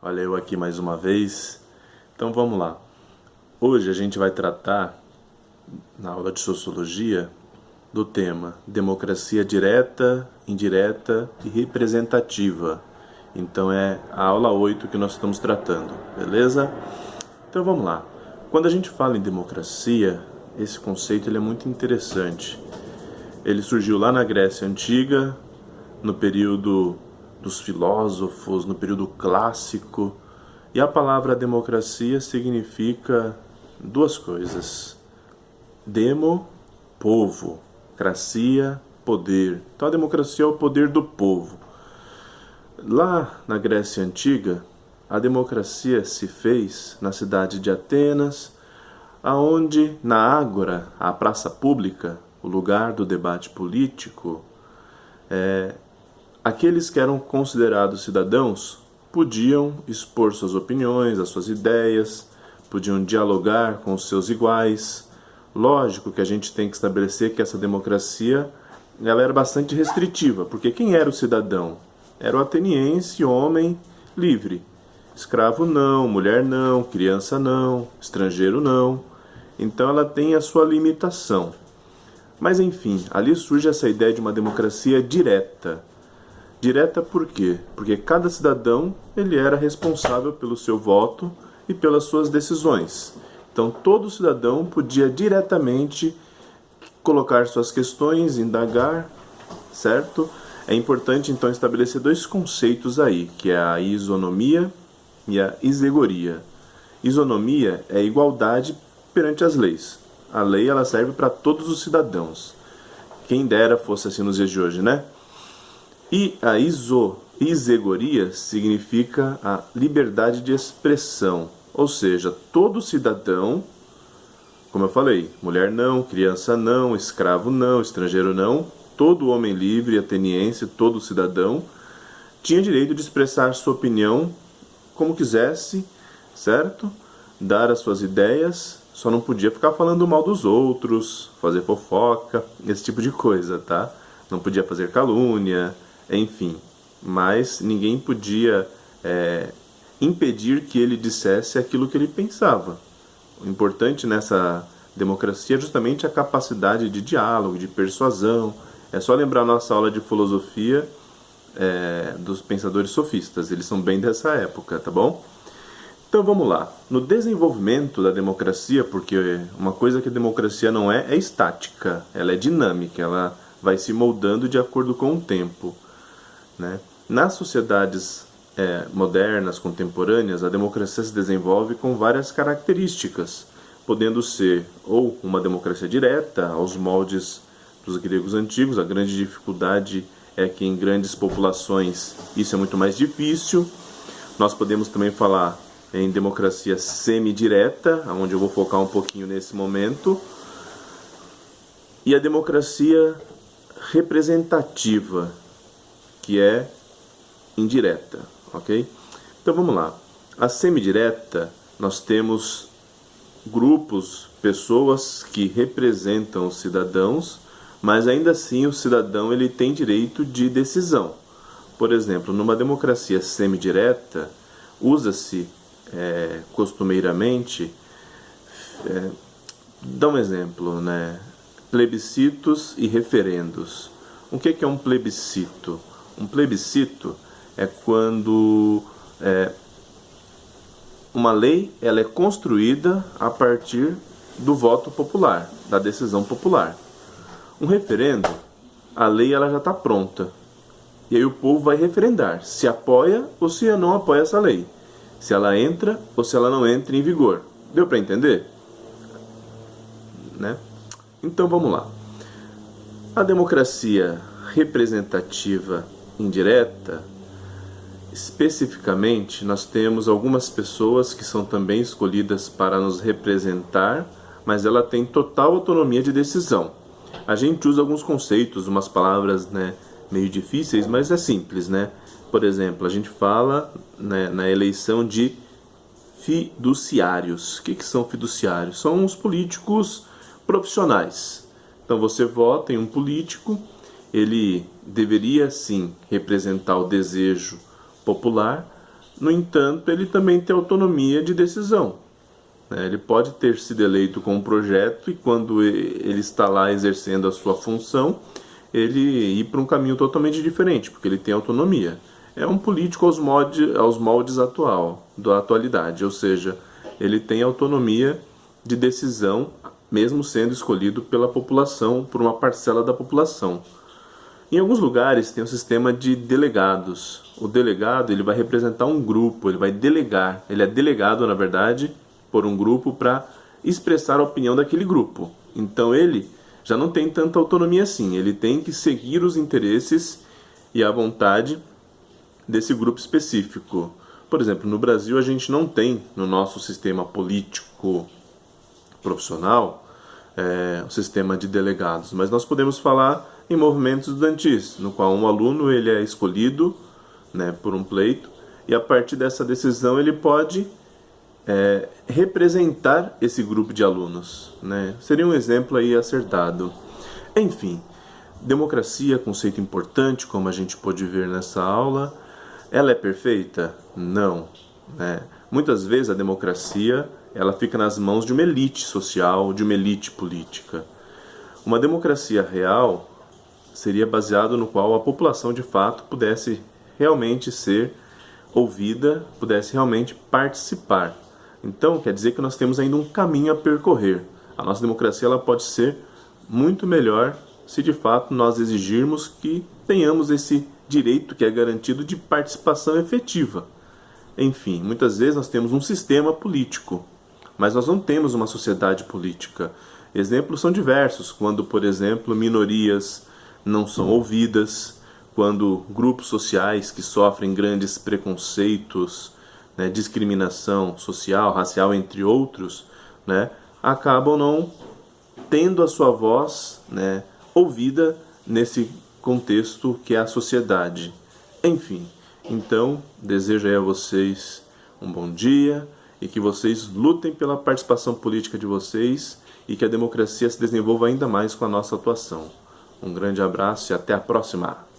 Olha eu aqui mais uma vez. Então vamos lá. Hoje a gente vai tratar, na aula de Sociologia, do tema Democracia Direta, Indireta e Representativa. Então é a aula 8 que nós estamos tratando, beleza? Então vamos lá. Quando a gente fala em democracia, esse conceito ele é muito interessante. Ele surgiu lá na Grécia Antiga, no período dos filósofos, no período clássico. E a palavra democracia significa duas coisas. Demo, povo. Cracia, poder. Então a democracia é o poder do povo. Lá na Grécia Antiga, a democracia se fez na cidade de Atenas, aonde na Ágora, a praça pública, o lugar do debate político, aqueles que eram considerados cidadãos podiam expor suas opiniões, as suas ideias, podiam dialogar com os seus iguais. Lógico que a gente tem que estabelecer que essa democracia ela era bastante restritiva, porque quem era o cidadão? Era o ateniense, homem livre. Escravo não, mulher não, criança não, estrangeiro não. Então ela tem a sua limitação. Mas enfim, ali surge essa ideia de uma democracia direta. Direta por quê? Porque cada cidadão ele era responsável pelo seu voto e pelas suas decisões. Então todo cidadão podia diretamente colocar suas questões, indagar, certo? É importante então estabelecer dois conceitos aí, que é a isonomia e a isegoria. Isonomia é igualdade perante as leis. A lei ela serve para todos os cidadãos. Quem dera fosse assim nos dias de hoje, né? E a isegoria significa a liberdade de expressão, ou seja, todo cidadão, como eu falei, mulher não, criança não, escravo não, estrangeiro não, todo homem livre, ateniense, todo cidadão, tinha direito de expressar sua opinião como quisesse, certo? Dar as suas ideias, só não podia ficar falando mal dos outros, fazer fofoca, esse tipo de coisa, tá? Não podia fazer calúnia, enfim, mas ninguém podia impedir que ele dissesse aquilo que ele pensava. O importante nessa democracia é justamente a capacidade de diálogo, de persuasão. É só lembrar a nossa aula de filosofia dos pensadores sofistas, eles são bem dessa época, tá bom? Então vamos lá. No desenvolvimento da democracia, porque uma coisa que a democracia não é estática, ela é dinâmica, ela vai se moldando de acordo com o tempo. Né? Nas sociedades modernas, contemporâneas, a democracia se desenvolve com várias características, podendo ser ou uma democracia direta, aos moldes dos gregos antigos. A grande dificuldade é que em grandes populações isso é muito mais difícil. Nós podemos também falar em democracia semidireta, onde eu vou focar um pouquinho nesse momento, e a democracia representativa, que é indireta, ok? Então vamos lá. A semidireta, nós temos grupos, pessoas que representam os cidadãos, mas ainda assim o cidadão ele tem direito de decisão. Por exemplo, numa democracia semidireta, usa-se costumeiramente, dá um exemplo, né? Plebiscitos e referendos. O que é um plebiscito? Um plebiscito é quando uma lei ela é construída a partir do voto popular, da decisão popular. Um referendo, a lei ela já está pronta. E aí o povo vai referendar se apoia ou se não apoia essa lei. Se ela entra ou se ela não entra em vigor. Deu para entender? Né? Então vamos lá. A democracia representativa indireta, especificamente, nós temos algumas pessoas que são também escolhidas para nos representar, mas ela tem total autonomia de decisão. A gente usa alguns conceitos, umas palavras, né, meio difíceis, mas é simples, né? Por exemplo, a gente fala, né, na eleição de fiduciários. O que são fiduciários? São os políticos profissionais. Então você vota em um político, ele deveria sim representar o desejo popular, No entanto, ele também tem autonomia de decisão. Ele pode ter sido eleito com um projeto e quando ele está lá exercendo a sua função, ele ir para um caminho totalmente diferente, porque ele tem autonomia. É um político aos moldes da atualidade, ou seja, ele tem autonomia de decisão, mesmo sendo escolhido pela população, por uma parcela da população. Em alguns lugares tem um sistema de delegados. O delegado ele vai representar um grupo, ele vai delegar, ele é delegado, na verdade, por um grupo para expressar a opinião daquele grupo. Então ele já não tem tanta autonomia assim, ele tem que seguir os interesses e a vontade desse grupo específico. Por exemplo, no Brasil a gente não tem, no nosso sistema político profissional, um sistema de delegados, mas nós podemos falar em movimentos estudantis, no qual um aluno ele é escolhido, por um pleito, e a partir dessa decisão ele pode representar esse grupo de alunos. Seria um exemplo aí acertado. Enfim, democracia, conceito importante, como a gente pôde ver nessa aula. Ela é perfeita? Não. Muitas vezes a democracia ela fica nas mãos de uma elite social, de uma elite política. Uma democracia real seria baseado no qual a população de fato pudesse realmente ser ouvida, pudesse realmente participar. Então, quer dizer que nós temos ainda um caminho a percorrer. A nossa democracia ela pode ser muito melhor se de fato nós exigirmos que tenhamos esse direito que é garantido de participação efetiva. Enfim, muitas vezes nós temos um sistema político, mas nós não temos uma sociedade política. Exemplos são diversos, quando, por exemplo, minorias não são ouvidas, quando grupos sociais que sofrem grandes preconceitos, discriminação social, racial, entre outros, acabam não tendo a sua voz ouvida nesse contexto que é a sociedade. Enfim, então desejo aí a vocês um bom dia e que vocês lutem pela participação política de vocês e que a democracia se desenvolva ainda mais com a nossa atuação. Um grande abraço e até a próxima!